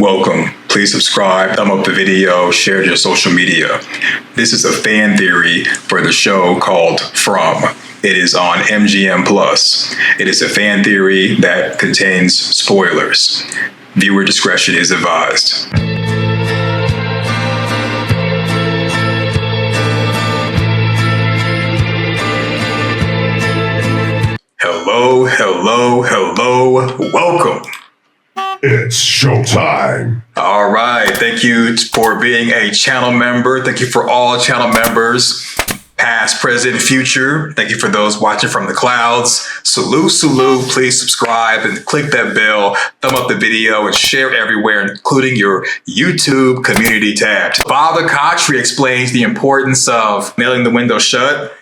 Welcome. Please subscribe, thumb up the video, share it to your social media. This is a fan theory for the show called From. It is on MGM+. It is a fan theory that contains spoilers. Viewer discretion is advised. Hello, hello, hello. Welcome. It's showtime. All right. Thank you for being a channel member. Thank you for all channel members, past, present, future. Thank you for those watching from the clouds. Salute, salute. Please subscribe and click that bell, thumb up the video, and share it everywhere, including your YouTube community tab. Father Khatri explains the importance of nailing the window shut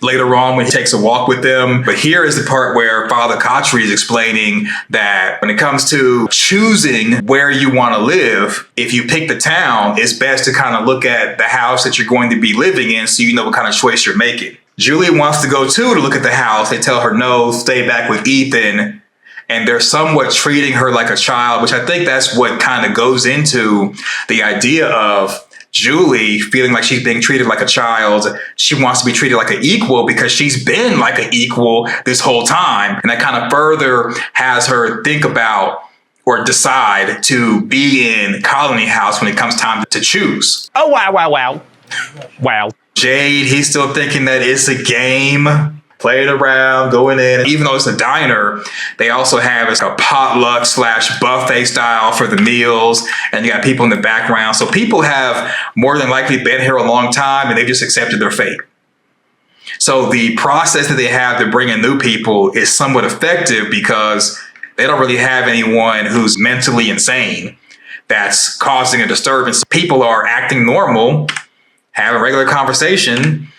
later on when he takes a walk with them. But here is the part where Father Khatri is explaining that when it comes to choosing where you want to live, if you pick the town, it's best to kind of look at the house that you're going to be living in so you know what kind of choice you're making. Julie wants to go too to look at the house. They tell her no, stay back with Ethan. And they're somewhat treating her like a child, which I think that's what kind of goes into the idea of Julie feeling like she's being treated like a child. She wants to be treated like an equal because she's been like an equal this whole time. And that kind of further has her think about or decide to be in Colony House when it comes time to choose. Oh, wow. Jade, he's still thinking that it's a game. Playing around, going in. Even though it's a diner, they also have a potluck / buffet style for the meals. And you got people in the background. So people have more than likely been here a long time and they've just accepted their fate. So the process that they have to bring in new people is somewhat effective because they don't really have anyone who's mentally insane that's causing a disturbance. People are acting normal, having regular conversation,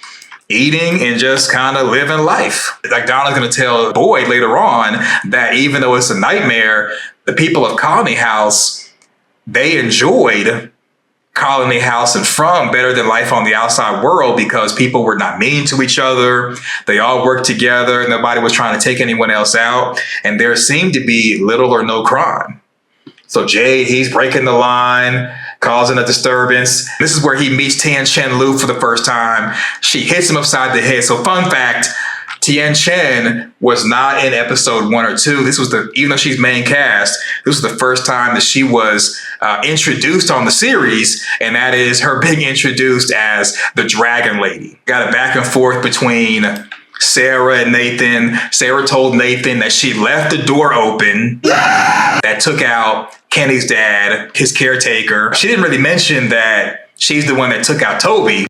eating and just kind of living life. Like Donna's going to tell Boyd later on that even though it's a nightmare, the people of Colony House, they enjoyed Colony House and From better than life on the outside world because people were not mean to each other. They all worked together. Nobody was trying to take anyone else out. And there seemed to be little or no crime. So Jade, he's breaking the line, causing a disturbance. This is where he meets Tien Chen Lu for the first time. She hits him upside the head. So fun fact, Tien Chen was not in episode 1 or 2. This was even though she's main cast, this was the first time that she was introduced on the series. And that is her being introduced as the Dragon Lady. Got a back and forth between Sara and Nathan. Sara told Nathan that she left the door open. That took out Kenny's dad, his caretaker. She didn't really mention that she's the one that took out Toby.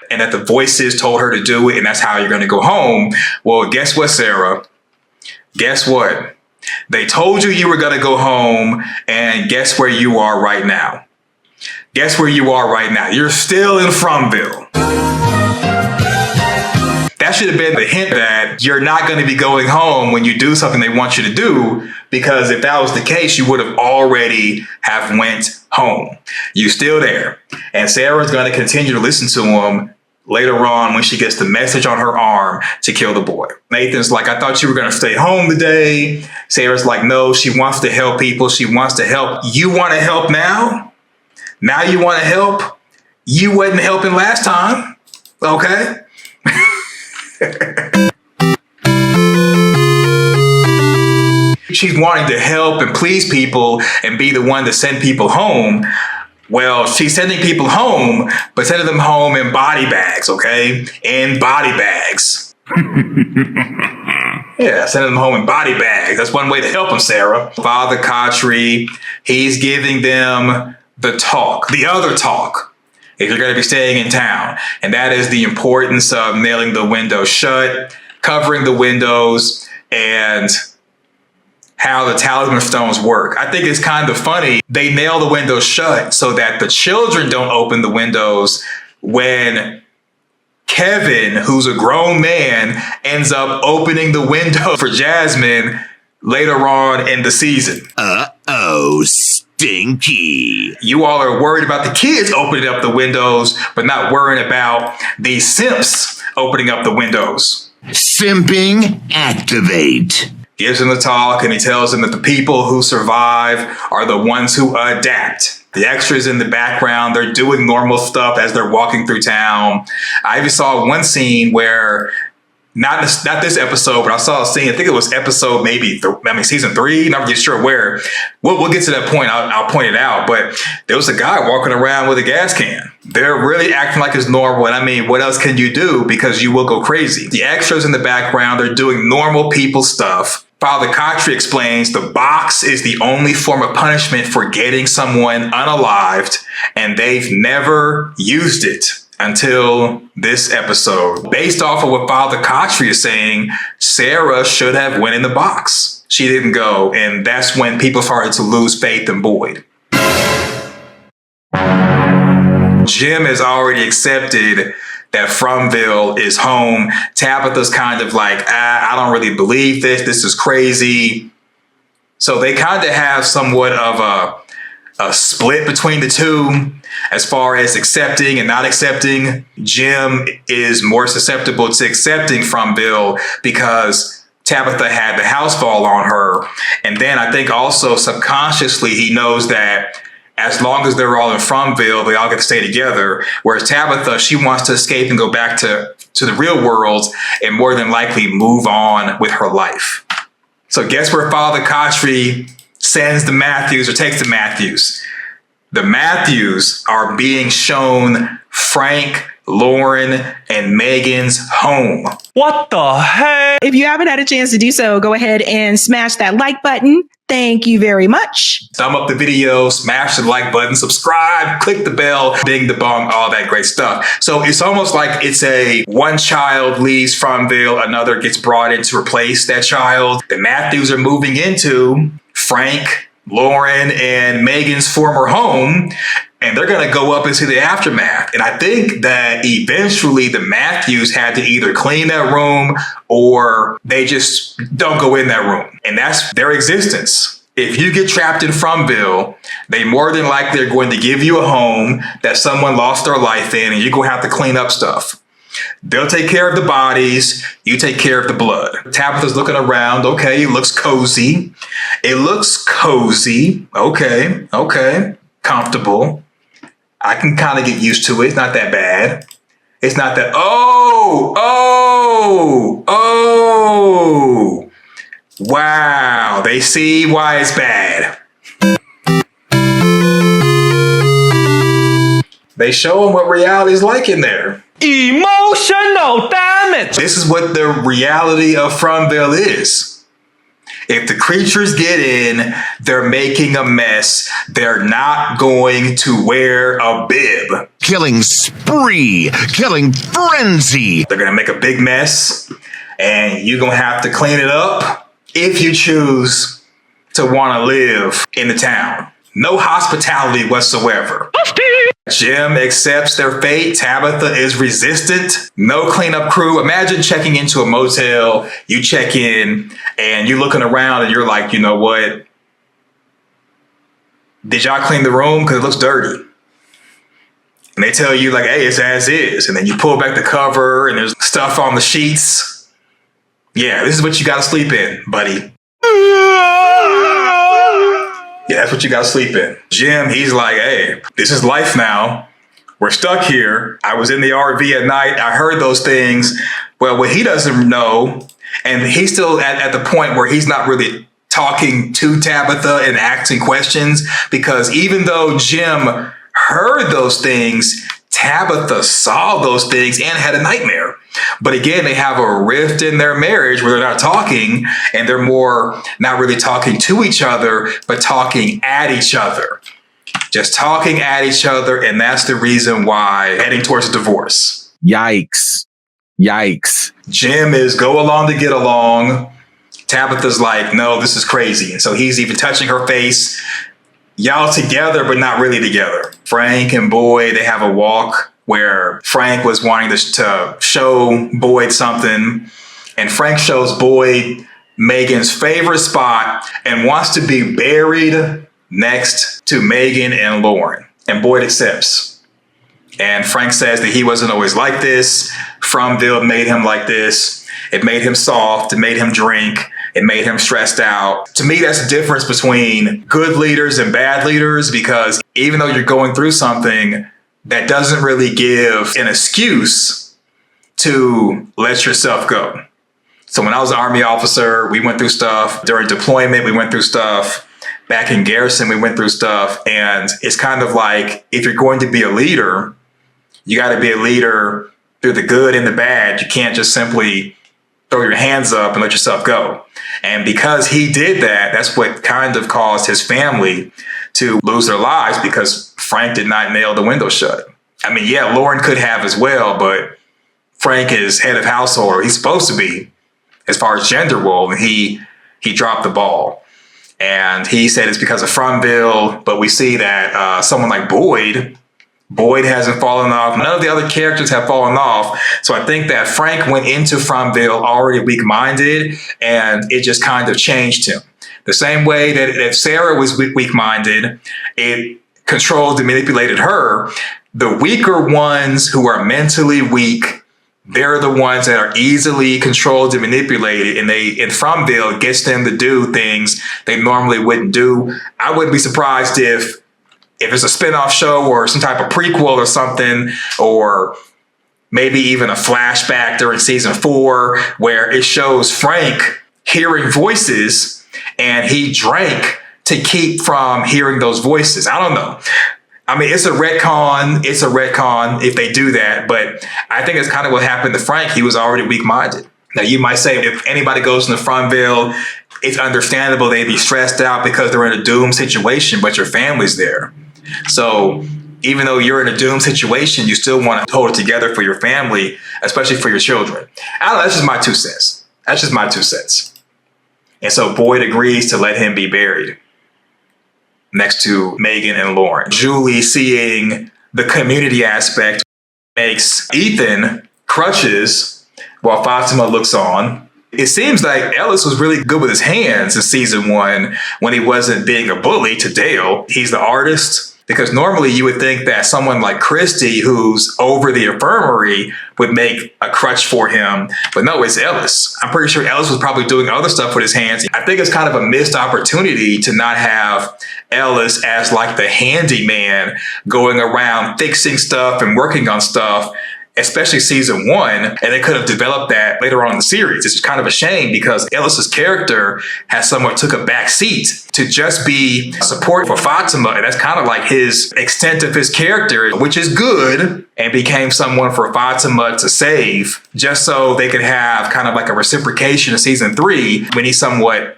And that the voices told her to do it, and that's how you're going to go home. Well, guess what, Sara? Guess what? They told you were going to go home, and guess where you are right now? Guess where you are right now? You're still in Fromville. That should have been the hint that you're not going to be going home when you do something they want you to do, because if that was the case, you would have already have went home. You're still there. And Sarah's going to continue to listen to him later on when she gets the message on her arm to kill the boy. Nathan's like, I thought you were going to stay home today. Sarah's like, no, she wants to help people. She wants to help. You want to help now? Now you want to help? You wasn't helping last time. Okay? She's wanting to help and please people and be the one to send people home. Well, she's sending people home, but sending them home in body bags, okay? In body bags. Yeah, sending them home in body bags. That's one way to help them, Sara. Father Khatri, he's giving them the talk, the other talk, if you're going to be staying in town. And that is the importance of nailing the window shut, covering the windows, and how the talisman stones work. I think it's kind of funny. They nail the windows shut so that the children don't open the windows when Kevin, who's a grown man, ends up opening the window for Jasmine later on in the season. Uh-oh, stinky. You all are worried about the kids opening up the windows, but not worrying about these simps opening up the windows. Simping activate. gives him the talk, and he tells him that the people who survive are the ones who adapt. The extras in the background, they're doing normal stuff as they're walking through town. I even saw one scene where, not this episode, but I saw a scene, I think it was episode season 3, not really sure where. We'll get to that point, I'll point it out, but there was a guy walking around with a gas can. They're really acting like it's normal, and I mean, what else can you do? Because you will go crazy. The extras in the background, they're doing normal people stuff. Father Kotri explains the box is the only form of punishment for getting someone unalived, and they've never used it until this episode. Based off of what Father Kotri is saying, Sara should have went in the box. She didn't go, and that's when people started to lose faith in Boyd. Jim has already accepted that Fromville is home. Tabitha's kind of like, I don't really believe this. This is crazy. So they kind of have somewhat of a split between the two as far as accepting and not accepting. Jim is more susceptible to accepting Fromville because Tabitha had the house fall on her. And then I think also subconsciously he knows that as long as they're all in Fromville, they all get to stay together. Whereas Tabitha, she wants to escape and go back to the real world and more than likely move on with her life. So guess where Father Kotri sends the Matthews or takes the Matthews? The Matthews are being shown Frank, Lauren, and Megan's home. What the heck? If you haven't had a chance to do so, go ahead and smash that like button. Thank you very much. Thumb up the video, smash the like button, subscribe, click the bell, ding the bong, all that great stuff. So it's almost like it's a one child leaves Fromville, another gets brought in to replace that child. The Matthews are moving into Frank, Lauren, and Megan's former home, and they're going to go up into the aftermath. And I think that eventually the Matthews had to either clean that room or they just don't go in that room. And that's their existence. If you get trapped in Fromville, they more than likely are going to give you a home that someone lost their life in, and you're going to have to clean up stuff. They'll take care of the bodies. You take care of the blood. Tabitha's looking around. Okay, it looks cozy. It looks cozy. Okay. Comfortable. I can kind of get used to it. It's not that bad. It's not that, wow. They see why it's bad. They show them what reality is like in there. Emotional damage. This is what the reality of Fromville is. If the creatures get in, they're making a mess. They're not going to wear a bib. Killing spree. Killing frenzy. They're going to make a big mess, and you're going to have to clean it up if you choose to want to live in the town. No hospitality whatsoever. Jim accepts their fate. Tabitha is resistant. No cleanup crew. Imagine checking into a motel. You check in and you're looking around and you're like, you know what? Did y'all clean the room? Because it looks dirty. And they tell you like, hey, it's as is. And then you pull back the cover and there's stuff on the sheets. Yeah, this is what you got to sleep in, buddy. Yeah, that's what you got to sleep in. Jim, he's like, hey, this is life now. We're stuck here. I was in the RV at night. I heard those things. Well, what he doesn't know, and he's still at the point where he's not really talking to Tabitha and asking questions, because even though Jim heard those things, Tabitha saw those things and had a nightmare. But again, they have a rift in their marriage where they're not talking, and they're more not really talking to each other, but talking at each other. Just talking at each other, and that's the reason why heading towards a divorce. Yikes. Jim is go along to get along. Tabitha's like, no, this is crazy. And so he's even touching her face. Y'all together, but not really together. Frank and Boyd, they have a walk where Frank was wanting to show Boyd something, and Frank shows Boyd Megan's favorite spot and wants to be buried next to Megan and Lauren. And Boyd accepts. And Frank says that he wasn't always like this. Fromville made him like this. It made him soft. It made him drink. It made him stressed out. To me, that's the difference between good leaders and bad leaders, because even though you're going through something, that doesn't really give an excuse to let yourself go. So when I was an Army officer, we went through stuff. During deployment, we went through stuff. Back in garrison, we went through stuff. And it's kind of like, if you're going to be a leader, you got to be a leader through the good and the bad. You can't just simply throw your hands up and let yourself go. And because he did that, that's what kind of caused his family to lose their lives, because Frank did not nail the window shut. I mean, yeah, Lauren could have as well, but Frank is head of household, or he's supposed to be, as far as gender role, and he dropped the ball. And he said it's because of Fromville, but we see that someone like Boyd hasn't fallen off. None of the other characters have fallen off. So I think that Frank went into Fromville already weak-minded, and it just kind of changed him. The same way that if Sara was weak-minded, it controlled and manipulated her. The weaker ones who are mentally weak, they're the ones that are easily controlled and manipulated, and in Fromville gets them to do things they normally wouldn't do. I wouldn't be surprised if it's a spinoff show or some type of prequel or something, or maybe even a flashback during season 4 where it shows Frank hearing voices and he drank to keep from hearing those voices. I don't know. I mean, it's a retcon if they do that, but I think it's kind of what happened to Frank. He was already weak-minded. Now, you might say if anybody goes into Fromville, it's understandable they'd be stressed out because they're in a doomed situation, but your family's there. So even though you're in a doomed situation, you still want to hold it together for your family, especially for your children. I don't know, that's just my 2 cents. And so Boyd agrees to let him be buried next to Megan and Lauren. Julie, seeing the community aspect, makes Ethan crutches while Fatima looks on. It seems like Ellis was really good with his hands in season 1 when he wasn't being a bully to Dale. He's the artist. Because normally you would think that someone like Christie, who's over the infirmary, would make a crutch for him. But no, it's Ellis. I'm pretty sure Ellis was probably doing other stuff with his hands. I think it's kind of a missed opportunity to not have Ellis as like the handyman going around fixing stuff and working on stuff, especially season 1, and they could have developed that later on in the series. It's kind of a shame because Ellis's character has somewhat took a back seat to just be support for Fatima, and that's kind of like his extent of his character, which is good, and became someone for Fatima to save, just so they could have kind of like a reciprocation in season 3 when he somewhat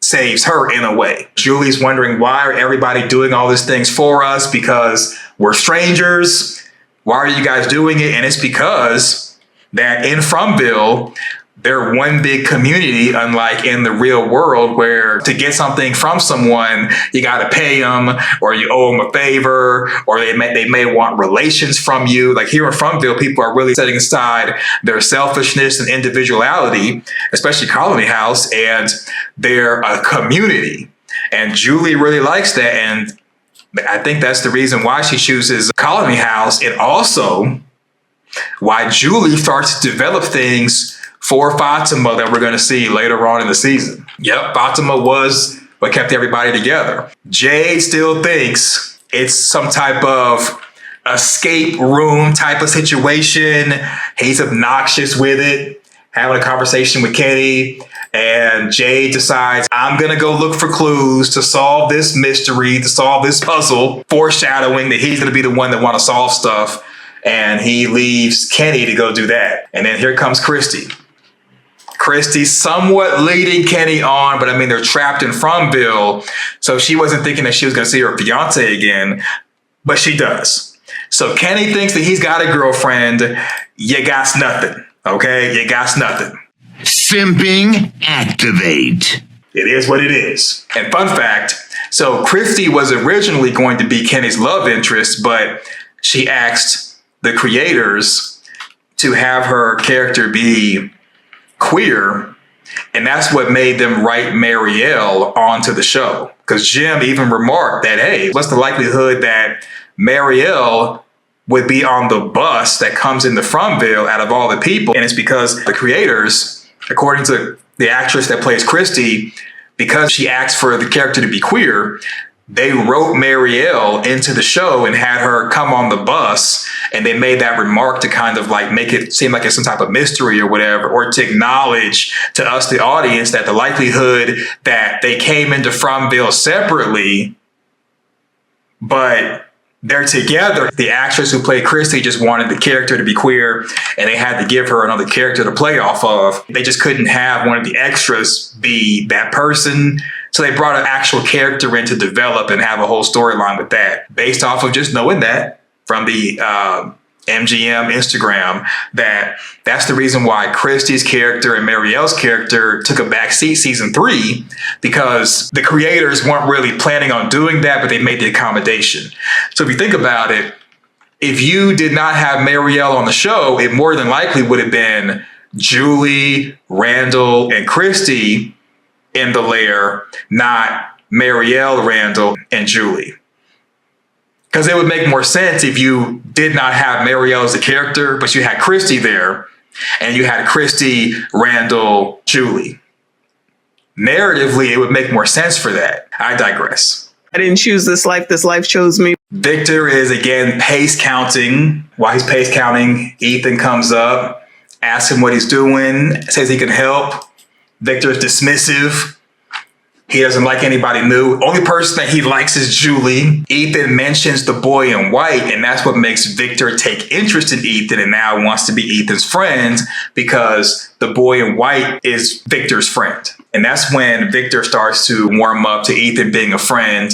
saves her in a way. Julie's wondering, why are everybody doing all these things for us? Because we're strangers. Why are you guys doing it? And it's because that in Fromville, they're one big community, unlike in the real world where to get something from someone, you got to pay them or you owe them a favor, or they may want relations from you. Like here in Fromville, people are really setting aside their selfishness and individuality, especially Colony House, and they're a community. And Julie really likes that. And I think that's the reason why she chooses Colony House, and also why Julie starts to develop things for Fatima that we're going to see later on in the season. Yep, Fatima was what kept everybody together. Jade still thinks it's some type of escape room type of situation. He's obnoxious with it, having a conversation with Kenny. And Jade decides, I'm going to go look for clues to solve this mystery, to solve this puzzle, foreshadowing that he's going to be the one that want to solve stuff. And he leaves Kenny to go do that. And then here comes Christie. Christie's somewhat leading Kenny on, but I mean, they're trapped in Fromville. So she wasn't thinking that she was going to see her fiance again, but she does. So Kenny thinks that he's got a girlfriend. You got nothing. Okay? You got nothing. Simping activate. It is what it is. And fun fact, so Christie was originally going to be Kenny's love interest, but she asked the creators to have her character be queer, and that's what made them write Marielle onto the show. Because Jim even remarked that, hey, what's the likelihood that Marielle would be on the bus that comes into Fromville out of all the people? And it's because the creators, according to the actress that plays Christie, because she asked for the character to be queer, they wrote Marielle into the show and had her come on the bus, and they made that remark to kind of like make it seem like it's some type of mystery or whatever, or to acknowledge to us, the audience, that the likelihood that they came into Fromville separately, but they're together. The actress who played Christie just wanted the character to be queer, and they had to give her another character to play off of. They just couldn't have one of the extras be that person. So they brought an actual character in to develop and have a whole storyline with that, based off of just knowing that from the MGM Instagram, that's the reason why Christie's character and Marielle's character took a back seat season 3, because the creators weren't really planning on doing that, but they made the accommodation. So if you think about it, if you did not have Marielle on the show, it more than likely would have been Julie, Randall, and Christie in the lair, not Marielle, Randall, and Julie. Because it would make more sense if you did not have Marielle as a character, but you had Christie there, and you had Christie, Randall, Julie. Narratively, it would make more sense for that. I digress. I didn't choose this life chose me. Victor is again pace counting. While he's pace counting, Ethan comes up, asks him what he's doing, says he can help. Victor's dismissive. He doesn't like anybody new. Only person that he likes is Julie. Ethan mentions the boy in white, and that's what makes Victor take interest in Ethan and now wants to be Ethan's friend, because the boy in white is Victor's friend. And that's when Victor starts to warm up to Ethan being a friend.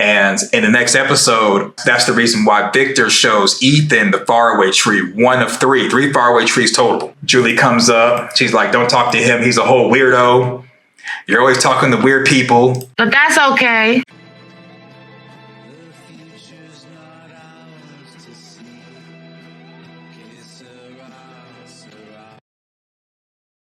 And in the next episode, that's the reason why Victor shows Ethan the faraway tree, one of three faraway trees total. Julie comes up. She's like, don't talk to him. He's a whole weirdo. You're always talking to weird people. But that's okay.